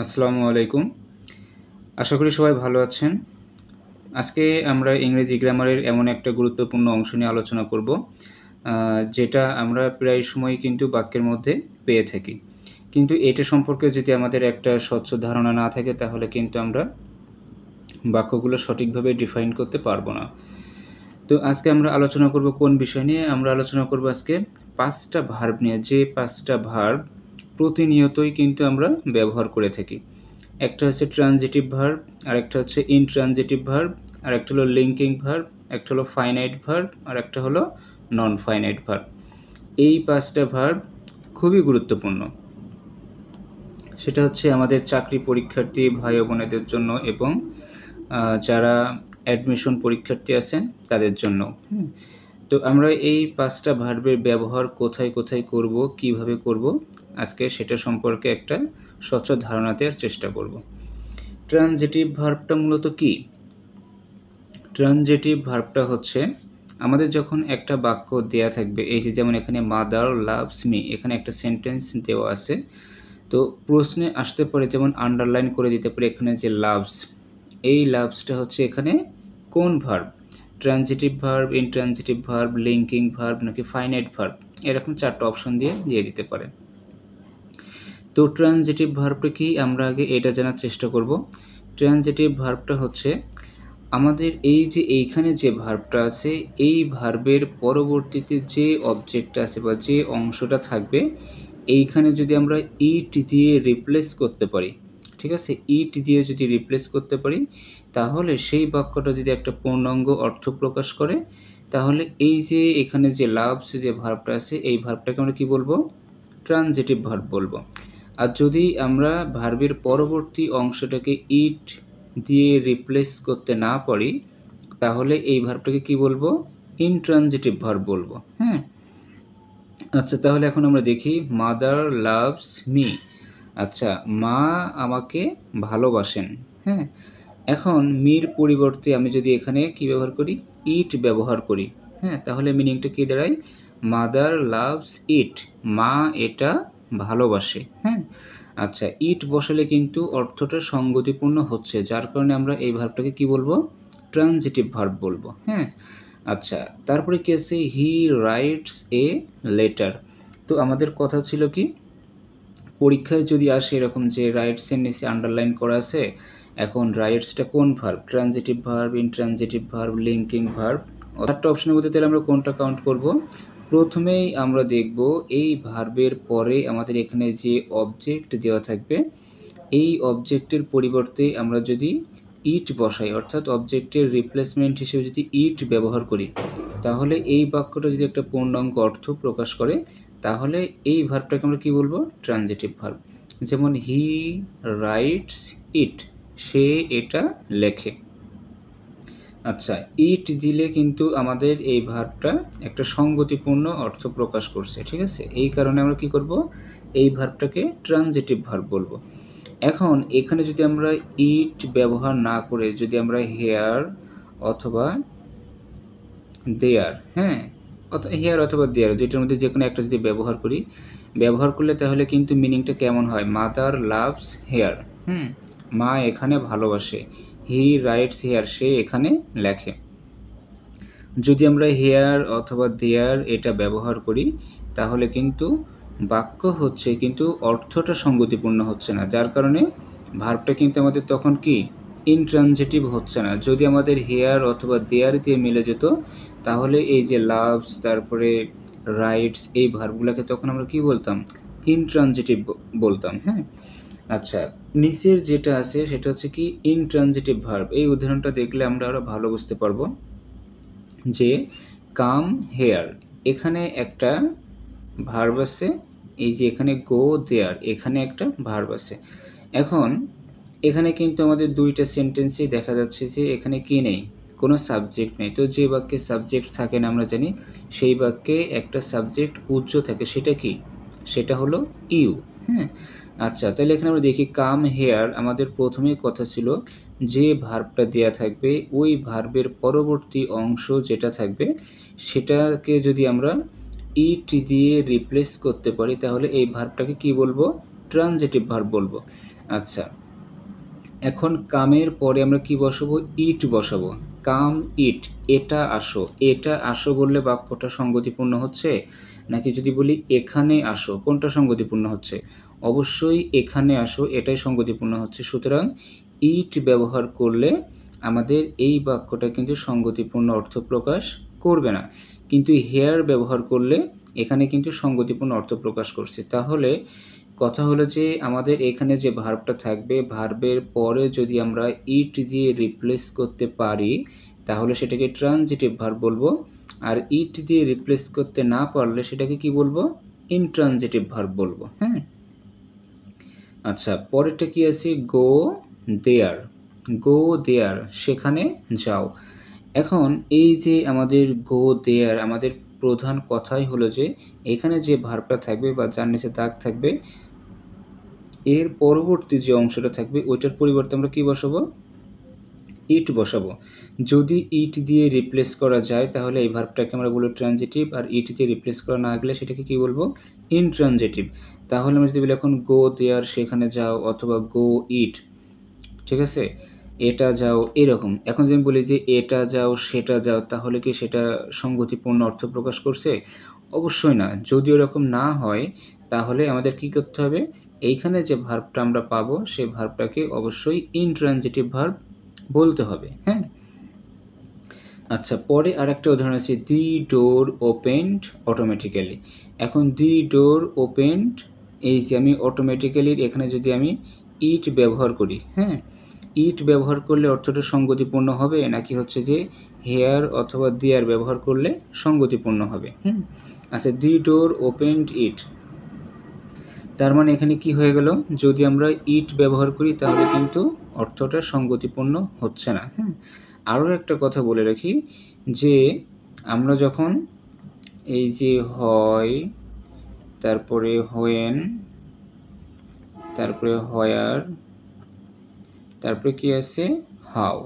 আসসালামু আলাইকুম। আশা করি সবাই ভালো আছেন। আজকে আমরা ইংরেজি গ্রামারের এমন একটা গুরুত্বপূর্ণ অংশ নিয়ে আলোচনা করব, যেটা আমরা প্রায় সময়ই কিন্তু বাক্যের মধ্যে পেয়ে থাকি। কিন্তু এটা সম্পর্কে যদি আমাদের একটা স্বচ্ছ ধারণা না থাকে তাহলে কিন্তু আমরা বাক্যগুলো সঠিকভাবে ডিফাইন করতে পারবো না। তো আজকে আমরা আলোচনা করব কোন বিষয় নিয়ে? আমরা আলোচনা করব আজকে ৫টা ভার্ব নিয়ে, যে ৫টা ভার্ব প্রতিনিয়তই কিন্তু আমরা ব্যবহার করে থাকি। একটা হচ্ছে ট্রানজিটিভ ভার্ব, আরেকটা হচ্ছে ইনট্রানজিটিভ ভার্ব, আরেকটা হলো লিঙ্কিং ভার্ব, একটা হলো ফাইনাইট ভার্ব, আর একটা হলো নন ফাইনাইট ভার্ব। এই ৫টা ভার্ব খুবই গুরুত্বপূর্ণ। সেটা হচ্ছে আমাদের চাকরি পরীক্ষার্থী ভাই বোনেদের জন্য এবং যারা অ্যাডমিশন পরীক্ষার্থী আছেন তাদের জন্য। তো আমরা এই ৫টা ভার্বের ব্যবহার কোথায় কোথায় করব, কিভাবে করব, আজকে সেটা সম্পর্কে একটা স্বচ্ছ ধারণা দেওয়ার চেষ্টা করব। ট্রানজিটিভ ভার্বটা মূলত কি? ট্রানজিটিভ ভার্বটা হচ্ছে আমাদের যখন একটা বাক্য দেয়া থাকবে, এই যে যেমন এখানে মাদার লাভস মি, এখানে একটা সেন্টেন্স দেওয়া আছে। তো প্রশ্নে আসতে পারে, যেমন আন্ডারলাইন করে দিতে পারে এখানে যে লাভস, এই লাভসটা হচ্ছে এখানে কোন verb? Transitive verb, intransitive verb, linking verb নাকি ফাইনাইট ভার্ব? এরকম 4টা অপশন দিয়ে দিতে পারে। তো ট্রানজিটিভ ভার্বটা কি, আমরা আগে এটা জানার চেষ্টা করব। ট্রানজিটিভ ভার্বটা হচ্ছে আমাদের এই যে এইখানে যে ভার্বটা আছে, এই ভার্বের পরবর্তীতে যে অবজেক্টটা আছে বা যে অংশটা থাকবে, এইখানে যদি আমরা ইট দিয়ে রিপ্লেস করতে পারি, ঠিক আছে, ইট দিয়ে যদি রিপ্লেস করতে পারি, তাহলে সেই বাক্যটা যদি একটা পূর্ণাঙ্গ অর্থ প্রকাশ করে, তাহলে এই যে এখানে যে লাভস যে ভার্বটা আছে, এই ভার্বটাকে আমরা কি বলবো? ট্রানজিটিভ ভার্ব বলবো। আর যদি আমরা ভার্বের পরবর্তী অংশটাকে ইট দিয়ে রিপ্লেস করতে না পারি, তাহলে এই ভার্বটাকে কি বলবো? ইনট্রানজিটিভ ভার্ব বলবো। হ্যাঁ, আচ্ছা, তাহলে এখন আমরা দেখি মাদার লাভস মি। আচ্ছা, মা আমাকে ভালোবাসেন। হ্যাঁ, এখন মির পরিবর্তে আমি যদি এখানে কি ব্যবহার করি? ইট ব্যবহার করি। হ্যাঁ, তাহলে মিনিংটা কি দাঁড়ায়? মাদার লাভস ইট, মা এটা ভালোবাসে। হ্যাঁ, আচ্ছা, ইট বসালে কিন্তু অর্থটা সঙ্গতিপূর্ণ হচ্ছে, যার কারণে আমরা এই ভার্বটাকে কি বলবো? ট্রানজিটিভ ভার্ব বলবো। হ্যাঁ, আচ্ছা, তারপরে কি আছে? He writes a letter. তো আমাদের কথা ছিল কি, পরীক্ষায় যদি আসে এরকম যে রাইটসের নিচে আন্ডারলাইন করা আছে, এখন রাইটসটা কোন verb? Transitive verb, intransitive verb, linking verb. 4টা অপশনের মধ্যে তাহলে আমরা কোনটা কাউন্ট করব? প্রথমেই আমরা দেখব এই ভার্বের পরে আমাদের এখানে যে অবজেক্ট দেওয়া থাকবে, এই অবজেক্টের পরিবর্তে আমরা যদি ইট বসাই, অর্থাৎ অবজেক্টের রিপ্লেসমেন্ট হিসেবে যদি ইট ব্যবহার করি, তাহলে এই বাক্যটা যদি একটা পূর্ণাঙ্গ অর্থ প্রকাশ করে, তাহলে এই ভার্বটাকে আমরা কি বলবো? Transitive verb. যেমন হি রাইটস ইট, সে এটা লেখে। আচ্ছা, ইট দিলে কিন্তু আমাদের এই ভার্বটা একটা সঙ্গতিপূর্ণ অর্থ প্রকাশ করছে, ঠিক আছে? এই কারণে আমরা কি করব? এই ভার্বটাকে ট্রানজিটিভ ভার্ব বলবো। এখন এখানে যদি আমরা ইট ব্যবহার না করে যদি আমরা হেয়ার অথবা দেয়ার, হ্যাঁ, হেয়ার অথবা দেয়ার, দুইটার মধ্যে যে কোনো একটা যদি ব্যবহার করলে তাহলে কিন্তু মিনিংটা কেমন হয়? মাদার লাভস হেয়ার, মা এখানে ভালোবাসে। হি রাইটস হেয়ার, সে এখানে লেখে। যদি আমরা হেয়ার অথবা দেয়ার এটা ব্যবহার করি, তাহলে কিন্তু বাক্য হচ্ছে কিন্তু অর্থটা সঙ্গতিপূর্ণ হচ্ছে না, যার কারণে ভার্বটা কিন্তু আমাদের তখন কি? ইনট্রানজিটিভ হচ্ছে না। যদি আমাদের হেয়ার অথবা দেয়ার দিয়ে মিলে যেত, তাহলে এই যে লাভস তারপরে রাইটস, এই ভার্বগুলোকে তখন আমরা কি বলতাম? ইনট্রানজিটিভ বলতাম। হ্যাঁ, আচ্ছা, নিচের যেটা আছে সেটা হচ্ছে কি? Intransitive verb. এই উদাহরণটা দেখলে আমরা আরও ভালো বুঝতে পারবো যে কাম হেয়ার, এখানে একটা ভার্ব আছে, এই যে এখানে গো দেয়ার, এখানে একটা ভার্ব আছে। এখন এখানে কিন্তু আমাদের দুইটা সেন্টেন্সেই দেখা যাচ্ছে যে এখানে কি নেই? কোনো সাবজেক্ট নেই। তো যে বাক্যে সাবজেক্ট থাকে না আমরা জানি, সেই বাক্যে একটা সাবজেক্ট উজ্জ থাকে, সেটা কি? সেটা হলো ইউ। হ্যাঁ, আচ্ছা, তাহলে এখানে আমরা দেখি কাম হেয়ার, আমাদের প্রথমেই কথা ছিল যে ভার্বটা দেয়া থাকবে, ওই ভার্বের পরবর্তী অংশ যেটা থাকবে, সেটাকে যদি আমরা ইট দিয়ে রিপ্লেস করতে পারি, তাহলে এই ভার্বটাকে কি বলবো? ট্রানজিটিভ ভার্ব বলবো। আচ্ছা, এখন কামের পরে আমরা কি বসাবো? ইট বসাবো। কাম ইট, এটা আসো। এটা আসো বললে বাক্যটা সঙ্গতিপূর্ণ হচ্ছে, নাকি যদি বলি এখানে আসো, কোনটা সঙ্গতিপূর্ণ হচ্ছে? অবশ্যই এখানে আসো, এটাই সঙ্গতিপূর্ণ হচ্ছে। সুতরাং ইট ব্যবহার করলে আমাদের এই বাক্যটা কিন্তু সঙ্গতিপূর্ণ অর্থ প্রকাশ করবে না, কিন্তু হেয়ার ব্যবহার করলে এখানে কিন্তু সঙ্গতিপূর্ণ অর্থ প্রকাশ করছে। তাহলে কথা হলো যে আমাদের এখানে যে ভার্বটা থাকবে, ভার্বের পরে যদি আমরা ইট দিয়ে রিপ্লেস করতে পারি তাহলে সেটাকে ট্রানজিটিভ ভার্ব বলবো, আর ইট দিয়ে রিপ্লেস করতে না পারলে সেটাকে কি বলবো? ইনট্রানজিটিভ ভার্ব বলবো। হ্যাঁ, আচ্ছা, পরেরটা কি আছে? গো দেয়ার। গো দেয়ার, সেখানে যাও। এখন এই যে আমাদের গো দেয়ার, আমাদের প্রধান কথাই হলো যে এখানে যে ভার্বটা থাকবে বা যার নিচে দাগ থাকবে, এর পরবর্তী যে অংশটা থাকবে ওইটার পরিবর্তে আমরা কি বসাবো? ইট বসাবো। যদি ইট দিয়ে রিপ্লেস করা যায় তাহলে এই ভার্বটাকে আমরা বলবো ট্রানজিটিভ, আর ইট দিয়ে রিপ্লেস করা না গেলে সেটাকে কি বলবো? ইনট্রানজিটিভ। তাহলে আমরা যদি বলি এখন গো দেয়ার, সেখানে যাও, অথবা গো ইট, ঠিক আছে, এটা যাও, এরকম। এখন যদি আমি বলি যে এটা যাও, সেটা যাও, তাহলে কি সেটা সঙ্গতিপূর্ণ অর্থ প্রকাশ করছে? অবশ্যই না। যদি এরকম না হয় তাহলে আমাদের কি করতে হবে? এইখানে যে ভার্বটা আমরা পাবো সেই ভার্বটাকে অবশ্যই ইনট্রানজিটিভ ভার্ব বলতে হবে। হ্যাঁ, আচ্ছা, পরে আরেকটা উদাহরণ আছে, দি ডোর ওপেনড অটোমেটিক্যালি। এখন দি ডোর ওপেনড, এই যে আমি অটোমেটিক্যালির এখানে যদি আমি ইট ব্যবহার করি, হ্যাঁ, ইট ব্যবহার করলে অর্থটা সঙ্গতিপূর্ণ হবে, নাকি হচ্ছে যে হেয়ার অথবা দেয়ার ব্যবহার করলে সঙ্গতিপূর্ণ হবে? আচ্ছা, দি ডোর ওপেনড ইট, তার মানে এখানে কি হয়ে গেল? যদি আমরা ইট ব্যবহার করি তাহলে কিন্তু অর্থটা সঙ্গতিপূর্ণ হচ্ছে না। হ্যাঁ, আরও একটা কথা বলে রাখি যে আমরা যখন এই যে হয়, তারপরে হোয়েন, তারপরে হোয়ার, তারপরে কি আছে? হাউ,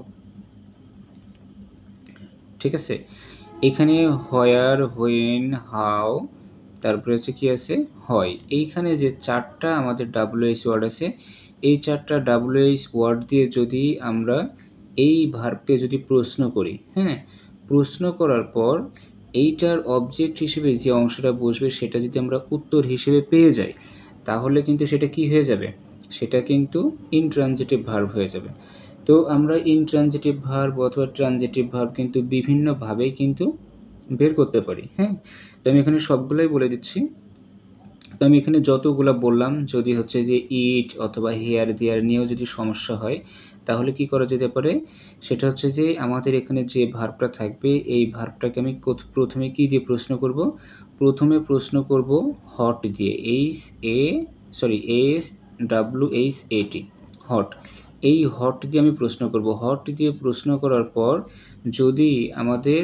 ঠিক আছে। এখানে হোয়ার, হোয়েন, হাউ, তারপরে হচ্ছে কি আছে? হয়। এইখানে যে চারটা আমাদের WH ওয়ার্ড আছে, এই চারটা WH ওয়ার্ড দিয়ে যদি আমরা এই ভার্বকে যদি প্রশ্ন করি, হ্যাঁ, প্রশ্ন করার পর এইটার অবজেক্ট হিসেবে যে অংশটা বসবে সেটা যদি আমরা উত্তর হিসেবে পেয়ে যাই তাহলে কিন্তু সেটা কি হয়ে যাবে? সেটা কিন্তু ইনট্রানজিটিভ ভার্ব হয়ে যাবে। তো আমরা ইনট্রানজিটিভ ভার্ব অথবা ট্রানজিটিভ ভার্ব কিন্তু বিভিন্নভাবেই কিন্তু বের করতে পারি। হ্যাঁ, তো আমি এখানে সবগুলোই বলে দিচ্ছি। তো আমি এখানে যতগুলা বললাম, যদি হচ্ছে যে ইট অথবা হেয়ার দেয়ার নিয়েও যদি সমস্যা হয় তাহলে কি করা যেতে পারে? সেটা হচ্ছে যে আমাদের এখানে যে ভার্বটা থাকবে এই ভার্বটাকে আমি প্রথমে কি দিয়ে প্রশ্ন করব? প্রথমে প্রশ্ন করব হট দিয়ে, HAWHAT, হট। এই হট দিয়ে আমি প্রশ্ন করব। হট দিয়ে প্রশ্ন করার পর যদি আমাদের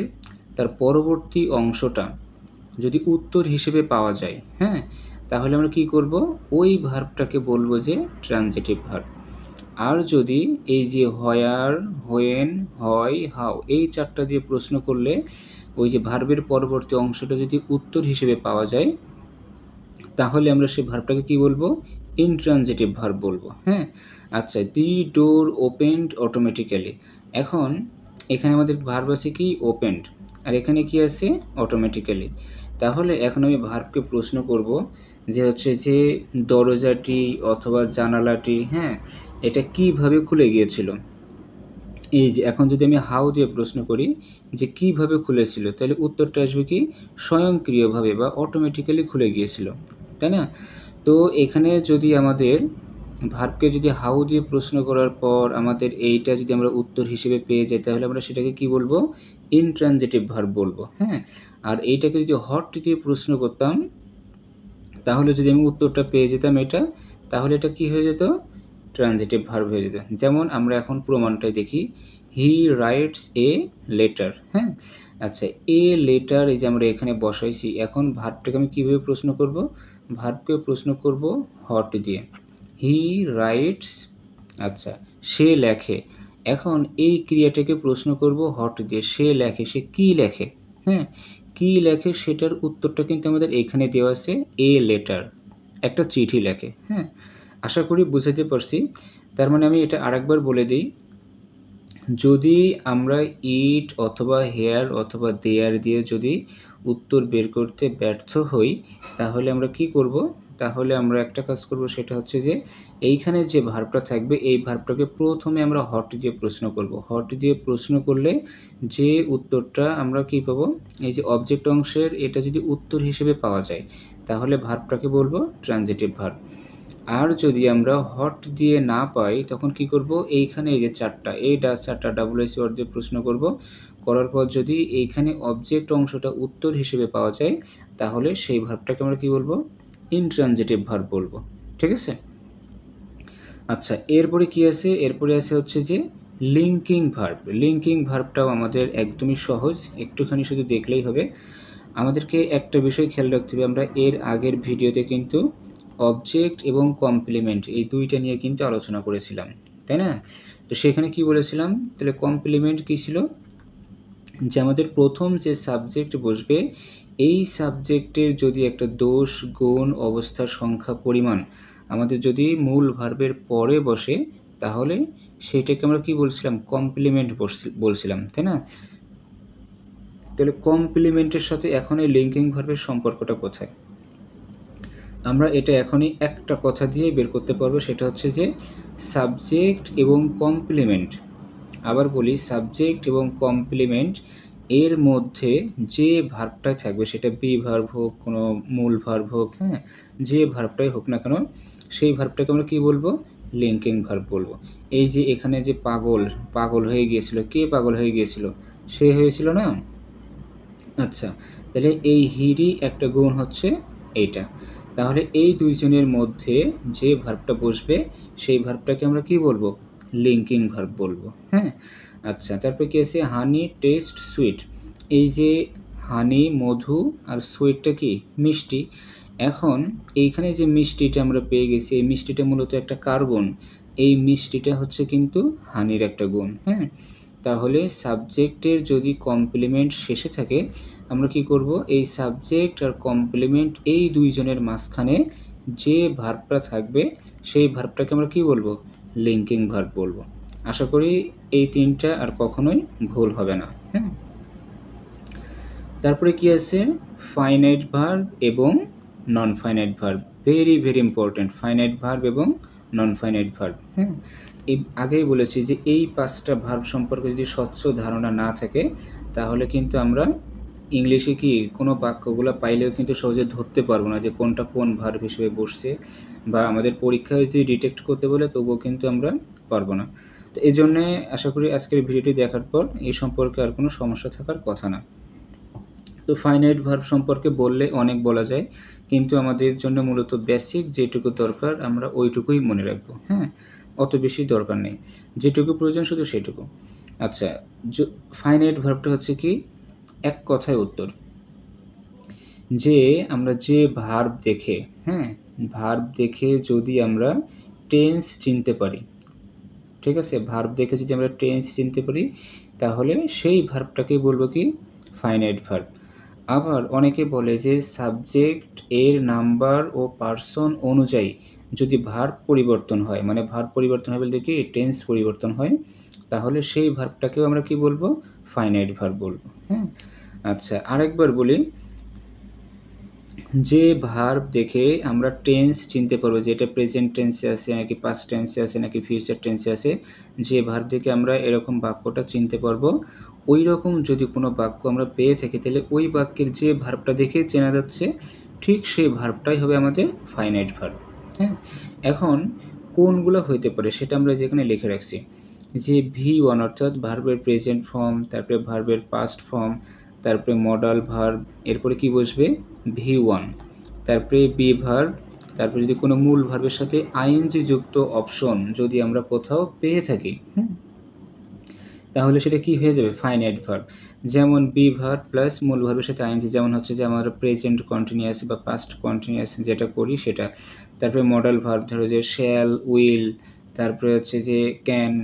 তার পরবর্তী অংশটা যদি উত্তর হিসেবে পাওয়া যায়, হ্যাঁ, তাহলে আমরা কি করব? ওই ভার্বটাকে বলবো যে ট্রানজিটিভ ভার্ব। আর যদি এই যে হোয়ার, হোয়েন, হয়, হাউ, এই চারটা দিয়ে প্রশ্ন করলে ওই যে ভার্বের পরবর্তী অংশটা যদি উত্তর হিসেবে পাওয়া যায় তাহলে আমরা সেই ভার্বটাকে কি বলবো? ইনট্রানজিটিভ ভার্ব বলবো। হ্যাঁ, আচ্ছা, দি ডোর ওপেনড অটোমেটিক্যালি। এখন এখানে আমাদের ভার্ব আছে কি? ওপেনড, আর এখানে কি আছে? অটোমেটিক্যালি। তাহলে এখন আমি ভার্বকে প্রশ্ন করব যে হচ্ছে যে দরজাটি অথবা জানালাটি, হ্যাঁ, এটা কিভাবে খুলে গিয়েছিল? এই যে এখন যদি আমি হাউ দিয়ে প্রশ্ন করি যে কিভাবে খুলেছিল, তাহলে উত্তরটা আসবে কি? স্বয়ংক্রিয়ভাবে বা অটোমেটিক্যালি খুলে গিয়েছিল, তাই না? তো এখানে যদি আমাদের ভার্বকে যদি হাউ দিয়ে প্রশ্ন করার পর আমাদের এইটা যদি আমরা উত্তর হিসেবে পেয়ে যাই তাহলে আমরা সেটাকে কি বলবো? ইনট্রানজিটিভ ভার্ব বলবো। হ্যাঁ, আর এইটাকে যদি হট দিয়ে প্রশ্ন করতাম তাহলে যদি আমি উত্তরটা পেয়ে যেতাম এটা, তাহলে এটা কি হয়ে যেত? ট্রানজিটিভ ভার্ব হয়ে যেত। যেমন আমরা এখন প্রমাণটাই দেখি, হি রাইটস এ লেটার। হ্যাঁ, আচ্ছা, এ লেটার, এই যে আমরা এখানে বসাইছি। এখন ভার্বটাকে আমি কীভাবে প্রশ্ন করব? ভার্বকে প্রশ্ন করব হট দিয়ে, হি রাইটস, আচ্ছা, সে লেখে। এখন এই ক্রিয়াটাকে প্রশ্ন করব হট দিয়ে, সে লেখে, সে কি লেখে? হ্যাঁ, কি লেখে সেটার উত্তরটা কিন্তু আমাদের এখানে দেওয়া আছে, এ লেটার। একটা চিঠি লেখে। হ্যাঁ, আশা করি বুঝাতে পারছি। তার মানে আমি এটা আরেকবার বলে দিই, যদি আমরা ইট অথবা হেয়ার অথবা দেয়ার দিয়ে যদি উত্তর বের করতে ব্যর্থ হই, তাহলে আমরা কি করব? তাহলে আমরা একটা কাজ করব, সেটা হচ্ছে যে এইখানে যে ভার্বটা থাকবে এই ভার্বটাকে প্রথমে আমরা হট দিয়ে প্রশ্ন করব। হট দিয়ে প্রশ্ন করলে যে উত্তরটা আমরা কি পাবো, এই যে অবজেক্ট অংশের এটা যদি উত্তর হিসেবে পাওয়া যায়, তাহলে ভার্বটাকে বলবো ট্রানজিটিভ ভার্ব। আর যদি আমরা হট দিয়ে না পাই, তখন কি করব, এইখানে এই যে চারটা এই চারটা WH ওয়ার্ড দিয়ে প্রশ্ন করব। করার পর যদি এইখানে অবজেক্ট অংশটা উত্তর হিসেবে পাওয়া যায়, তাহলে সেই ভার্বটাকে আমরা কি বলবো, ইনট্রানজিটিভ ভার্ব বলবো। ঠিক আছে? আচ্ছা, এরপরে কি আছে? এরপরে আছে হচ্ছে যে লিঙ্কিং ভার্ব। লিঙ্কিং ভার্বটাও আমাদের একদমই সহজ, একটুখানি শুধু দেখলেই হবে। আমাদেরকে একটা বিষয় খেয়াল রাখতে হবে, আমরা এর আগের ভিডিওতে কিন্তু অবজেক্ট এবং কমপ্লিমেন্ট এই দুইটা নিয়ে কিন্তু আলোচনা করেছিলাম, তাই না? তো সেখানে কি বলেছিলাম, তাহলে কমপ্লিমেন্ট কী ছিল, যে আমাদের প্রথম যে সাবজেক্ট বসবে এই সাবজেক্টের যদি একটা দোষ, গুণ, অবস্থা, সংখ্যা, পরিমাণ আমাদের যদি মূল ভার্বের পরে বসে, তাহলে সেটাকে আমরা কি বলছিলাম, কমপ্লিমেন্ট বলছিলাম, তাই না? তাহলে কমপ্লিমেন্টের সাথে এখন এই লিঙ্কিং ভার্বের সম্পর্কটা কোথায়? আমরা এটা এখনই একটা কথা দিয়ে বের করতে পারবো, সেটা হচ্ছে যে সাবজেক্ট এবং কমপ্লিমেন্ট, আবার বলি সাবজেক্ট এবং কমপ্লিমেন্ট এর মধ্যে যে ভার্বটাই থাকবে, সেটা বি ভার্ব হোক, কোনো মূল ভার্ব হোক, হ্যাঁ, যে ভার্বটাই হোক না কেন, সেই ভার্বটাকে আমরা কী বলবো, লিঙ্কিং ভার্ব বলবো। এই যে এখানে যে পাগল হয়ে গিয়েছিল, কে পাগল হয়ে গিয়েছিল? সে হয়েছিল না? আচ্ছা, তাহলে এই হিরই একটা গুণ হচ্ছে এইটা। তাহলে এই দুইজনের মধ্যে যে ভার্বটা বসবে সেই ভার্বটাকে আমরা কি বলবো, লিঙ্কিং ভার্ব বলবো। হ্যাঁ, আচ্ছা, তারপরে কি আছে, হানি টেস্ট সুইট। এই যে হানি মধু আর সুইটটা কি মিষ্টি। এখন এইখানে যে মিষ্টিটা আমরা পেয়ে গেছি, এই মিষ্টিটা মূলত একটা কার্বন, এই মিষ্টিটা হচ্ছে কিন্তু হানির একটা গুণ। হ্যাঁ, তাহলে সাবজেক্টের যদি কমপ্লিমেন্ট শেষে থাকে, আমরা কি করব, এই সাবজেক্ট আর কমপ্লিমেন্ট এই দুইজনের মাঝখানে যে ভার্বটা থাকবে সেই ভার্বটাকে আমরা কি বলবো, লিঙ্কিং ভার্ব বলবো। আশা করি এই তিনটা আর কখনোই ভুল হবে না। হ্যাঁ, তারপরে কি আছে, ফাইনাইট ভার্ব এবং non finite verb. Very very important, finite verb এবং নন ফাইনাইট ভার্ব। হ্যাঁ, এই আগেই বলেছি যে এই পাঁচটা ভার্ব সম্পর্কে যদি স্বচ্ছ ধারণা না থাকে, তাহলে কিন্তু আমরা ইংলিশে কি কোনো বাক্যগুলো পাইলেও কিন্তু সহজে ধরতে পারবো না যে কোনটা কোন ভার্ব হিসেবে বসছে, বা আমাদের পরীক্ষায় যদি ডিটেক্ট করতে বলে তবুও কিন্তু আমরা পারবো না। তো এই জন্যে আশা করি আজকের ভিডিওটি দেখার পর এই সম্পর্কে আর কোনো সমস্যা থাকার কথা না। তো ফাইনাইট ভার্ব সম্পর্কে বললে অনেক বলা যায়, কিন্তু আমাদের জন্য মূলত বেসিক যেটুকু দরকার আমরা ওইটুকুই মনে রাখবো। হ্যাঁ, অত বেশি দরকার নেই, যেটুকু প্রয়োজন শুধু সেটুকু। আচ্ছা, ফাইনাইট ভার্বটা হচ্ছে কি, এক কথায় উত্তর, যে আমরা যে ভার্ব দেখে, হ্যাঁ, ভার্ব দেখে যদি আমরা টেন্স চিনতে পারি, ঠিক আছে, ভার্ব দেখে যদি আমরা টেন্স চিনতে পারি, তাহলে সেই ভার্বটাকে বলবো কি, ফাইনাইট ভার্ব। আবার অনেকে বলে যে সাবজেক্ট এর নাম্বার ও পার্সন অনুযায়ী যদি ভার্ব পরিবর্তন হয়, মানে ভার্ব পরিবর্তন হয় বলতে কি টেন্স পরিবর্তন হয়, তাহলে সেই ভার্বটাকেও আমরা কি বলবো, ফাইনাইট ভার্ব বলবো। হ্যাঁ, আচ্ছা, আরেকবার বলি, যে ভার্ব দেখে আমরা টেন্স চিনতে পারবো যে এটা প্রেজেন্ট টেন্সে আছে নাকি পাস্ট টেন্সে আছে নাকি ফিউচার টেন্সে আছে, যে ভার্ব দেখে আমরা এরকম বাক্যটা চিনতে পারবো, ওই রকম যদি কোনো বাক্য আমরা পেয়ে থাকি, তাহলে ওই বাক্যের যে ভার্বটা দেখে চেনা যাচ্ছে ঠিক সেই ভার্বটাই হবে আমাদের ফাইনাইট ভার্ব। হ্যাঁ, এখন কোনগুলো হইতে পারে সেটা আমরা যেখানে লিখে রাখছি, যে V1 অর্থাৎ ভার্বের প্রেজেন্ট ফর্ম, তারপরে ভার্বের পাস্ট ফর্ম, তারপরে মডাল ভার্ব, এরপরে কি বসবে, V1, তারপরে বি ভার্ব, তারপরে যদি কোনো মূল ভার্বের সাথে আইএনজি যুক্ত অপশন যদি আমরা কোথাও পেয়ে থাকি, তাহলে সেটা কি হয়ে যাবে, ফাইনাইট ভার্ব। যেমন বি ভার্ব প্লাস মূল ভার্বের সাথে আইএনজি, যেমন হচ্ছে যে আমরা প্রেজেন্ট কন্টিনিউয়াস বা পাস্ট কন্টিনিউয়াস যেটা করি সেটা। তারপরে মডাল ভার্ব, ধরো যে শ্যাল, উইল, তারপরে হচ্ছে যে ক্যান,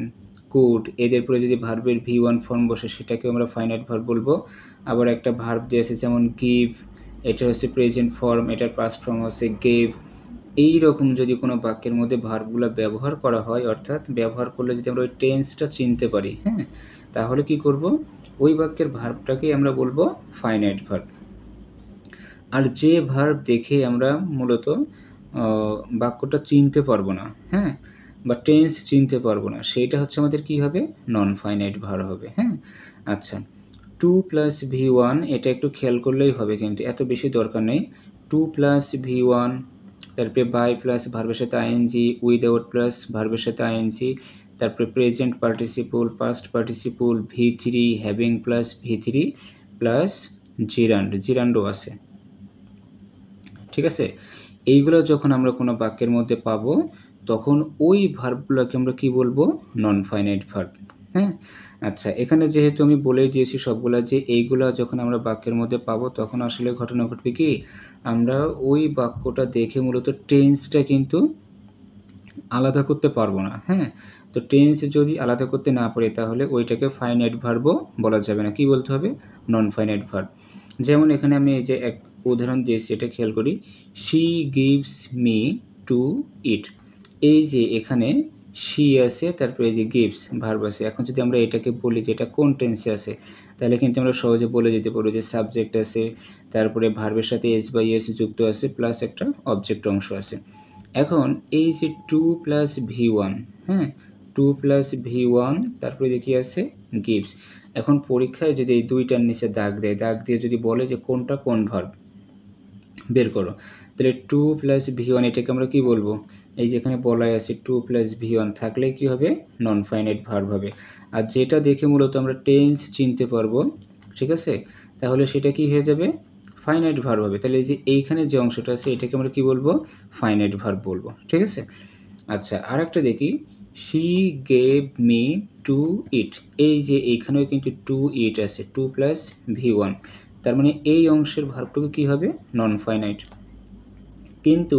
কুড, এদের পরে যদি ভার্বের V1 ফর্ম বসে সেটাকে আমরা ফাইনাইট ভার্ব বলবো। আবার একটা ভার্ব দিয়েছে যেমন গিভ, এটা হচ্ছে প্রেজেন্ট ফর্ম, এটার পাস্ট ফর্ম হচ্ছে গেভ, এই রকম যদি কোনো বাক্যের মধ্যে ভার্বগুলো ব্যবহার করা হয়, অর্থাৎ ব্যবহার করলে যদি আমরা ওই টেন্সটা চিনতে পারি, হ্যাঁ, তাহলে কি করব, ওই বাক্যের ভার্বটাকেই আমরা বলবো ফাইনাইট ভার্ব। আর যে ভার্ব দেখে আমরা মূলত বাক্যটা চিনতে পারবো না, হ্যাঁ, বা টেন্স চিনতে পারবো না, সেইটা হচ্ছে আমাদের কি হবে, নন ফাইনাইট ভার্ব হবে। হ্যাঁ, আচ্ছা, 2 + V1 এটা একটু খেয়াল করলেই হবে, কিন্তু এত বেশি দরকার নেই। 2 + V1, তারপরে বাই প্লাস ভার্বের সাথে আইএনজি, উইদাউট প্লাস ভার্বের সাথে আইএনজি, তারপরে present participle, past participle, V3, having plus V3 plus জিরান্ডও আছে, ঠিক আছে। এইগুলো যখন আমরা কোনো বাক্যের মধ্যে পাবো, তখন ওই ভার্বগুলোকে আমরা কি বলবো, নন ফাইনাইট ভার্ব। হ্যাঁ, আচ্ছা, এখানে যেহেতু আমি বলেই দিয়েছি সবগুলা যে এইগুলা যখন আমরা বাক্যের মধ্যে পাবো, তখন আসলে ঘটনা ঘটবে কি, আমরা ওই বাক্যটা দেখে মূলত টেন্সটা কিন্তু আলাদা করতে পারবো না। হ্যাঁ, তো টেন্স যদি আলাদা করতে না পারি, তাহলে ওইটাকে ফাইনাইট ভার্বও বলা যাবে না, কি বলতে হবে, নন ফাইনাইট ভার্ব। যেমন এখানে আমি এই যে এক উদাহরণ দিয়েছি, এটা খেয়াল করি, she gives me to it. এই যে এখানে শি আছে, তারপরে এই যে গিভস ভার্ব আছে। এখন যদি আমরা এটাকে বলি যে এটা কোন টেন্সে আছে, তাহলে কিন্তু আমরা সহজে বলে দিতে পারবো যে সাবজেক্ট আছে, তারপরে ভার্বের সাথে এস বাই এস যুক্ত আছে, প্লাস একটা অবজেক্ট অংশ আছে। এখন এই যে 2 + V1, হ্যাঁ, 2 + V1, তারপরে যে কি আছে, গিভস। এখন পরীক্ষায় যদি এই দুইটার নিচে দাগ দেয়, দাগ দিয়ে যদি বলে যে কোনটা কোন ভার্ব বের করো, তাহলে 2 + V1 এটাকে আমরা কি বলবো, এই যে এখানে বলাই আছে 2 + V1 থাকলে কি হবে, নন ফাইনাইট ভার্ব হবে। আর যেটা দেখে মূলত আমরা টেন্স চিনতে পারবো, ঠিক আছে, তাহলে সেটা কি হয়ে যাবে, ফাইনাইট ভার্ব হবে। তাহলে এই যে এইখানে যে অংশটা আছে, এটাকে আমরা কি বলবো, ফাইনাইট ভার্ব বলবো, ঠিক আছে। আচ্ছা, আরেকটা দেখি, she gave me to it. এই যে এইখানেও কিন্তু টু ইট আছে, 2 + V1, তার মানে এই অংশের ভার্বটুকু কি হবে, নন ফাইনাইট। কিন্তু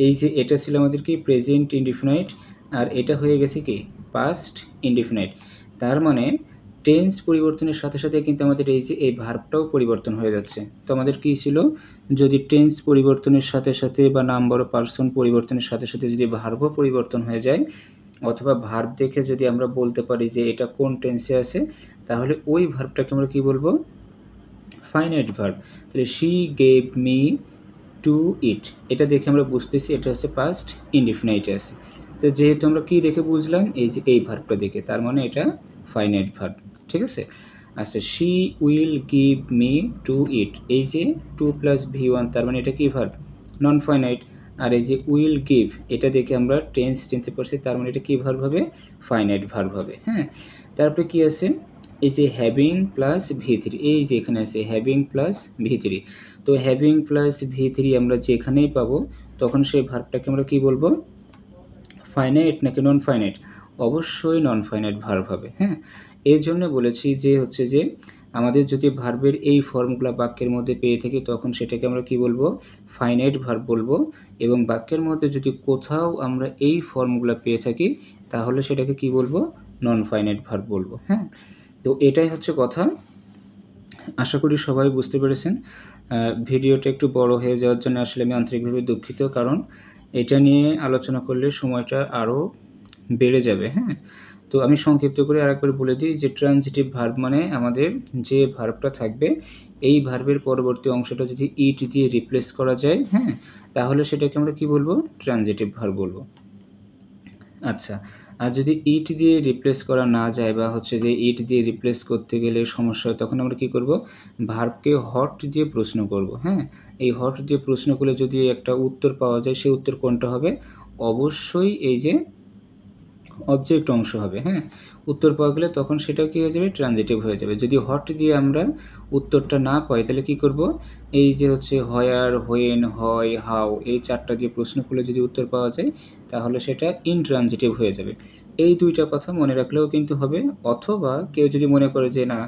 এই যে এটা ছিল আমাদের কি প্রেজেন্ট ইনডিফিনাইট, আর এটা হয়ে গেছে কি পাস্ট ইনডিফিনাইট। তার মানে টেন্স পরিবর্তনের সাথে সাথে কিন্তু আমাদের এই যে এই ভার্বটাও পরিবর্তন হয়ে যাচ্ছে। তো আমাদের কি ছিল, যদি টেন্স পরিবর্তনের সাথে সাথে বা নাম্বার অফ পার্সন পরিবর্তনের সাথে সাথে যদি ভার্বও পরিবর্তন হয়ে যায়, অথবা ভার্ব দেখে যদি আমরা বলতে পারি যে এটা কোন টেন্সে আছে, তাহলে ওই ভার্বটাকে আমরা কি বলবো, ফাইনাইট ভার্ব। তাহলে শি গেভ মি টু ইট, এটা দেখে আমরা বুঝতেছি এটা হচ্ছে পাস্ট ইনডিফিনাইটে আছে। তো যেহেতু আমরা কি দেখে বুঝলাম, এই যে এই ভার্বটা দেখে, তার মানে এটা ফাইনাইট ভার্ব, ঠিক আছে। আচ্ছা, she will give me to it, এই যে 2 + V1, তার মানে এটা কি ভার্ব, নন ফাইনাইট। আর এই যে উইল গিভ, এটা দেখে আমরা টেন্স চিনতে পারছি, তার মানে এটা কি ভার্ব হবে, ফাইনাইট ভার্ব হবে। হ্যাঁ, তারপরে কি আছে, এই যে হ্যাভিং প্লাস V3, এই যে এখানে আছে হ্যাভিং প্লাস V3। তো হ্যাভিং প্লাস V3 আমরা যেখানেই পাবো, তখন সেই ভার্বটাকে আমরা কি বলবো, ফাইনাইট নাকি নন ফাইনাইট, অবশ্যই নন ফাইনাইট ভার্ব হবে। হ্যাঁ, এর জন্য বলেছি যে হচ্ছে যে আমাদের যদি ভার্বের এই ফর্মগুলো বাক্যের মধ্যে পেয়ে থাকি, তখন সেটাকে আমরা কি বলবো, ফাইনাইট ভার্ব বলবো। এবং বাক্যের মধ্যে যদি কোথাও আমরা এই ফর্মগুলো পেয়ে থাকি, তাহলে সেটাকে কি বলবো, নন ফাইনাইট ভার্ব বলবো। হ্যাঁ, তো এটাই হচ্ছে কথা। আশা করি সবাই বুঝতে পেরেছেন। ভিডিওটা একটু বড় হয়ে যাওয়ার জন্য আসলে আমি আন্তরিকভাবে দুঃখিত, কারণ এটা নিয়ে আলোচনা করলে সময়টা আরও বেড়ে যাবে। হ্যাঁ, তো আমি সংক্ষিপ্ত করে আরেকবার বলে দিই যে ট্রানজিটিভ ভার্ব মানে আমাদের যে ভার্বটা থাকবে, এই ভার্বের পরবর্তী অংশটা যদি ইট দিয়ে রিপ্লেস করা যায়, হ্যাঁ, তাহলে সেটাকে আমরা কি বলবো, ট্রানজিটিভ ভার্ব বলবো। আচ্ছা, আর যদি ইট দিয়ে রিপ্লেস করা না যায়, বা হচ্ছে যে ইট দিয়ে রিপ্লেস করতে গেলে সমস্যা হয়, তখন আমরা কি করব, ভার্বকে হট দিয়ে প্রশ্ন করব। হ্যাঁ, এই হট দিয়ে প্রশ্ন করলে যদি একটা উত্তর পাওয়া যায়, সেই উত্তর কোনটা হবে, অবশ্যই এই যে অবজেক্ট অংশ হবে। হ্যাঁ, উত্তর পাওয়া গেলে তখন সেটা কী হয়ে যাবে, ট্রানজিটিভ হয়ে যাবে। যদি হট দিয়ে আমরা উত্তরটা না পাই, তাহলে কি করব, এই যে হচ্ছে হোয়ার, হোয়েন, হয়, হাউ, এই চারটা দিয়ে প্রশ্ন করলে যদি উত্তর পাওয়া যায়, তাহলে সেটা ইনট্রানজিটিভ হয়ে যাবে। এই দুইটা কথা মনে রাখলেও কিন্তু হবে। অথবা কেউ যদি মনে করে যে না,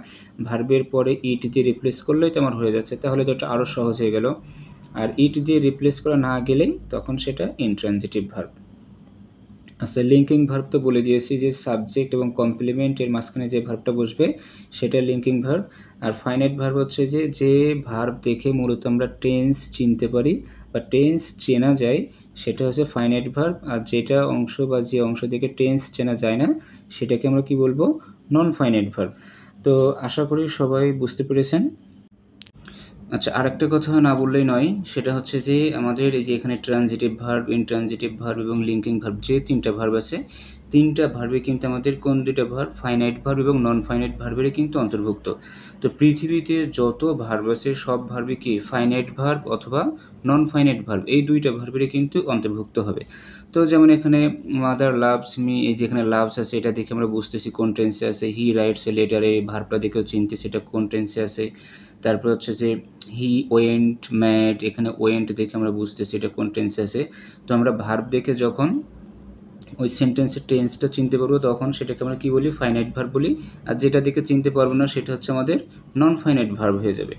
ভার্বের পরে ইট দিয়ে রিপ্লেস করলেই তো আমার হয়ে যাচ্ছে, তাহলে তো এটা আরও সহজ হয়ে গেল। আর ইট দিয়ে রিপ্লেস করা না গেলেই তখন সেটা ইনট্রানজিটিভ ভার্ব। আচ্ছা, লিঙ্কিং ভার্ব তো বলে দিয়েছি যে সাবজেক্ট এবং কমপ্লিমেন্ট এর মাঝখানে যে ভার্বটা বসবে সেটা লিঙ্কিং ভার্ব। আর ফাইনাইট ভার্ব হচ্ছে যে ভার্ব দেখে মূলত আমরা টেন্স চিনতে পারি বা টেন্স চেনা যায় সেটা হচ্ছে ফাইনাইট ভার্ব। আর যেটা অংশ বা যে অংশ দেখে টেন্স চেনা যায় না সেটাকে আমরা কি বলবো? Non finite verb. তো আশা করি সবাই বুঝতে পেরেছেন। আচ্ছা, আরেকটা কথা না বললেই নয়, সেটা হচ্ছে যে আমাদের এই যে এখানে ট্রানজিটিভ ভার্ব, ইনট্রানজিটিভ ভার্ব এবং লিঙ্কিং ভার্ব যে ৩টা ভার্ব আছে, ৩টা ভার্বে কিন্তু আমাদের কোন ২টা ভার্ব? ফাইনাইট ভার্ব এবং নন ফাইনাইট ভার্বেরই কিন্তু অন্তর্ভুক্ত। তো পৃথিবীতে যত ভার্ব আছে সব ভার্বই কি ফাইনাইট ভার্ব অথবা নন ফাইনাইট ভার্ব, এই ২টা ভার্বেরই কিন্তু অন্তর্ভুক্ত হবে। তো যেমন এখানে মাদার লাভস মি, এই যে এখানে লাভস আছে এটা দেখে আমরা বুঝতেছি কোন টেন্সে আছে। হি রাইটস এ লেটার, এই ভার্বটা দেখেও চিনতেছি এটা কোন টেন্সে আছে। তারপর হচ্ছে যে হি ওয়েন্ট ম্যাড, এখানে ওয়েন্ট দেখে আমরা বুঝতেছি এটা কোন টেন্সে আছে। তো আমরা ভার্ব দেখে যখন ওই সেন্টেন্সের টেন্সটা চিনতে পারবো তখন সেটাকে আমরা কী বলি? ফাইনাইট ভার্ব বলি। আর যেটা দেখে চিনতে পারবো না সেটা হচ্ছে আমাদের নন ফাইনাইট ভার্ব হয়ে যাবে।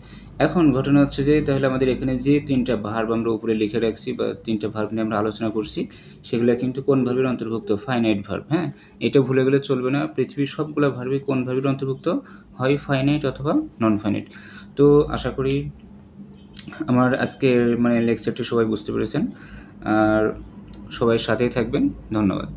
এখন ঘটনা হচ্ছে যে তাহলে আমাদের এখানে যে ৩টা ভার্ব আমরা উপরে লিখে রাখছি বা ৩টা ভার্ব নিয়ে আমরা আলোচনা করছি সেগুলো কিন্তু কোন ভার্বের অন্তর্ভুক্ত? Finite verb. হ্যাঁ, এটা ভুলে গেলে চলবে না। পৃথিবীর সবগুলো ভার্বই কোন ভার্বের অন্তর্ভুক্ত? হয় ফাইনাইট অথবা নন ফাইনাইট। তো আশা করি আমার আজকের লেকচারটি সবাই বুঝতে পেরেছেন। আর সবাই সাথেই থাকবেন। ধন্যবাদ।